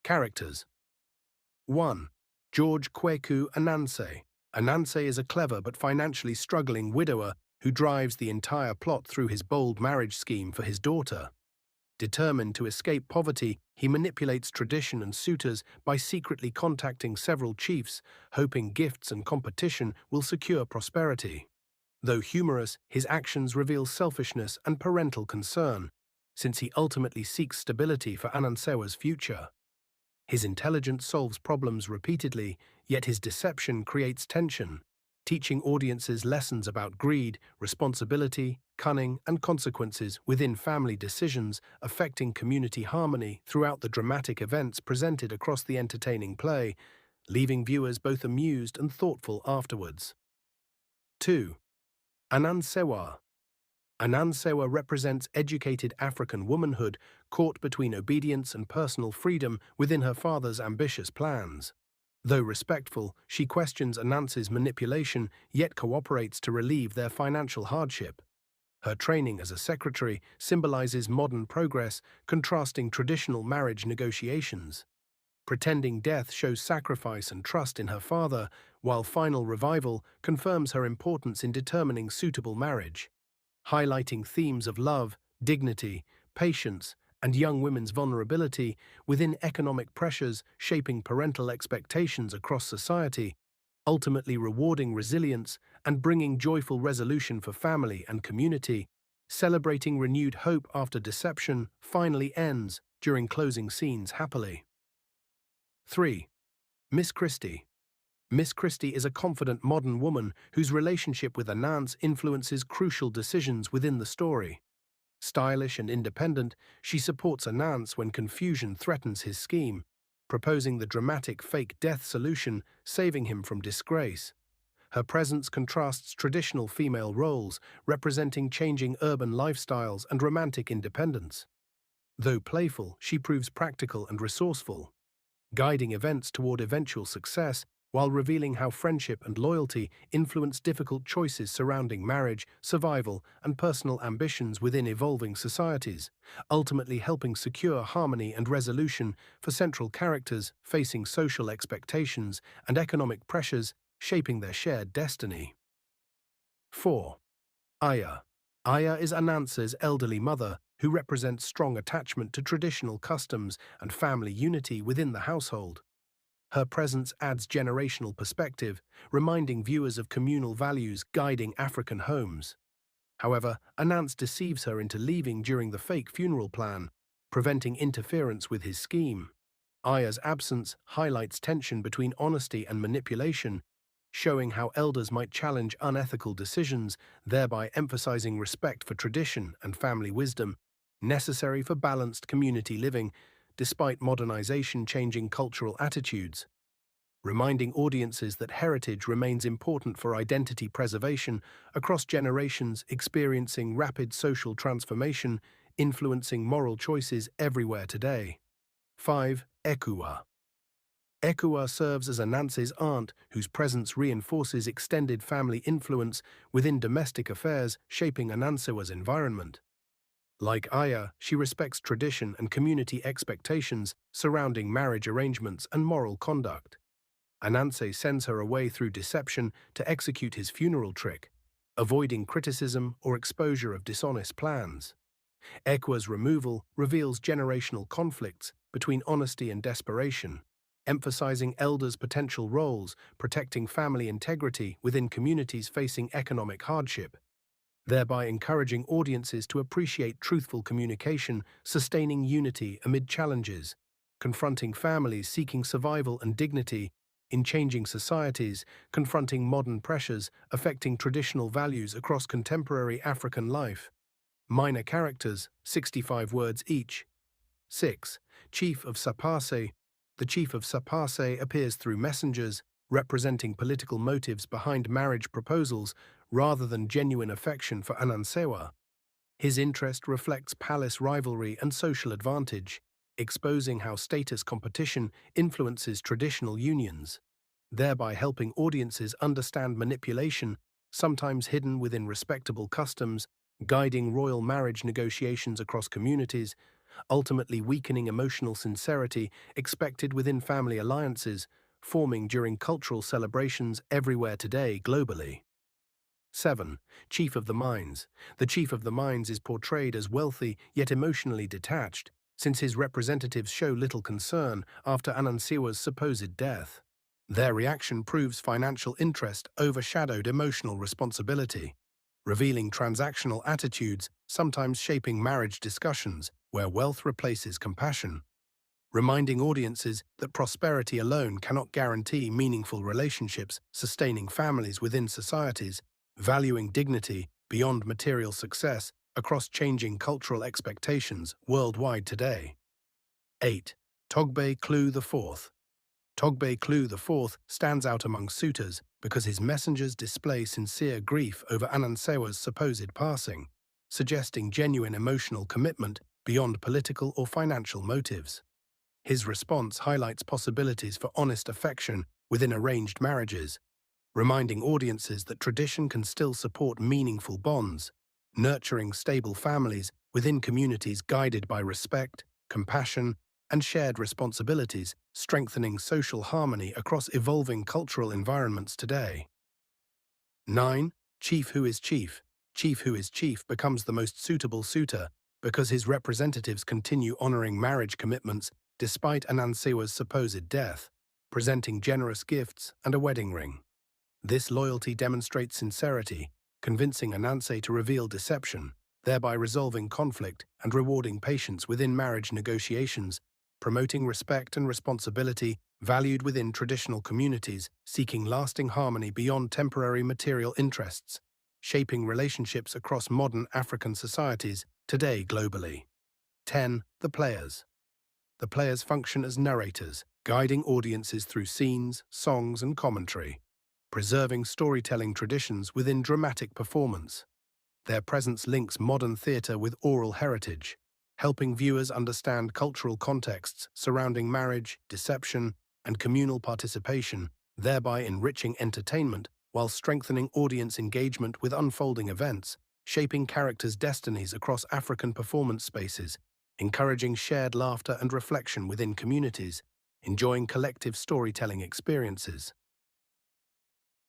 Characters. 1. George Kweku Ananse. Ananse is a clever but financially struggling widower who drives the entire plot through his bold marriage scheme for his daughter. Determined to escape poverty, he manipulates tradition and suitors by secretly contacting several chiefs, hoping gifts and competition will secure prosperity. Though humorous, his actions reveal selfishness and parental concern, since he ultimately seeks stability for Anansewa's future. His intelligence solves problems repeatedly, yet his deception creates tension, teaching audiences lessons about greed, responsibility, cunning, and consequences within family decisions, affecting community harmony throughout the dramatic events presented across the entertaining play, leaving viewers both amused and thoughtful afterwards. 2. Anansewa. Anansewa represents educated African womanhood caught between obedience and personal freedom within her father's ambitious plans. Though respectful, she questions Ananse's manipulation, yet cooperates to relieve their financial hardship. Her training as a secretary symbolizes modern progress, contrasting traditional marriage negotiations. Pretending death shows sacrifice and trust in her father, while final revival confirms her importance in determining suitable marriage. Highlighting themes of love, dignity, patience, and young women's vulnerability within economic pressures shaping parental expectations across society, ultimately rewarding resilience and bringing joyful resolution for family and community. Celebrating renewed hope after deception finally ends during closing scenes happily. 3. Miss Christie. Miss Christie is a confident modern woman whose relationship with Ananse influences crucial decisions within the story. Stylish and independent, she supports Ananse when confusion threatens his scheme, proposing the dramatic fake death solution, saving him from disgrace. Her presence contrasts traditional female roles, representing changing urban lifestyles and romantic independence. Though playful, she proves practical and resourceful, guiding events toward eventual success, while revealing how friendship and loyalty influence difficult choices surrounding marriage, survival, and personal ambitions within evolving societies, ultimately helping secure harmony and resolution for central characters facing social expectations and economic pressures shaping their shared destiny. 4. Aya. Aya is Ananse's elderly mother, who represents strong attachment to traditional customs and family unity within the household. Her presence adds generational perspective, reminding viewers of communal values guiding African homes. However, Ananse deceives her into leaving during the fake funeral plan, preventing interference with his scheme. Aya's absence highlights tension between honesty and manipulation, showing how elders might challenge unethical decisions, thereby emphasizing respect for tradition and family wisdom, necessary for balanced community living, despite modernization changing cultural attitudes. Reminding audiences that heritage remains important for identity preservation across generations, experiencing rapid social transformation, influencing moral choices everywhere today. 5. Efua. Efua serves as Ananse's aunt, whose presence reinforces extended family influence within domestic affairs, shaping Anansewa's environment. Like Aya, she respects tradition and community expectations surrounding marriage arrangements and moral conduct. Ananse sends her away through deception to execute his funeral trick, avoiding criticism or exposure of dishonest plans. Efua's removal reveals generational conflicts between honesty and desperation, emphasizing elders' potential roles, protecting family integrity within communities facing economic hardship, thereby encouraging audiences to appreciate truthful communication, sustaining unity amid challenges, confronting families seeking survival and dignity in changing societies, confronting modern pressures affecting traditional values across contemporary African life. Minor characters, 65 words each. 6. Chief of Sapase. The Chief of Sapase appears through messengers, representing political motives behind marriage proposals rather than genuine affection for Anansewa. His interest reflects palace rivalry and social advantage, exposing how status competition influences traditional unions, thereby helping audiences understand manipulation, sometimes hidden within respectable customs, guiding royal marriage negotiations across communities. ultimately weakening emotional sincerity expected within family alliances, forming during cultural celebrations everywhere today globally. 7. Chief of the Mines. The Chief of the Mines is portrayed as wealthy yet emotionally detached, since his representatives show little concern after Anansewa's supposed death. Their reaction proves financial interest overshadowed emotional responsibility, revealing transactional attitudes sometimes shaping marriage discussions where wealth replaces compassion, reminding audiences that prosperity alone cannot guarantee meaningful relationships, sustaining families within societies, valuing dignity beyond material success across changing cultural expectations worldwide today. 8. Togbe Clue IV. Togbe Clue IV stands out among suitors because his messengers display sincere grief over Anansewa's supposed passing, suggesting genuine emotional commitment beyond political or financial motives. His response highlights possibilities for honest affection within arranged marriages, reminding audiences that tradition can still support meaningful bonds, nurturing stable families within communities guided by respect, compassion, and shared responsibilities, strengthening social harmony across evolving cultural environments today. 9. Chief Who is Chief. Chief Who is Chief becomes the most suitable suitor because his representatives continue honoring marriage commitments despite Anansewa's supposed death, presenting generous gifts and a wedding ring. This loyalty demonstrates sincerity, convincing Ananse to reveal deception, thereby resolving conflict and rewarding patience within marriage negotiations, promoting respect and responsibility valued within traditional communities, seeking lasting harmony beyond temporary material interests, shaping relationships across modern African societies today globally. 10. The Players. The players function as narrators, guiding audiences through scenes, songs, and commentary, preserving storytelling traditions within dramatic performance. Their presence links modern theatre with oral heritage, helping viewers understand cultural contexts surrounding marriage, deception, and communal participation, thereby enriching entertainment while strengthening audience engagement with unfolding events, shaping characters' destinies across African performance spaces, encouraging shared laughter and reflection within communities, enjoying collective storytelling experiences.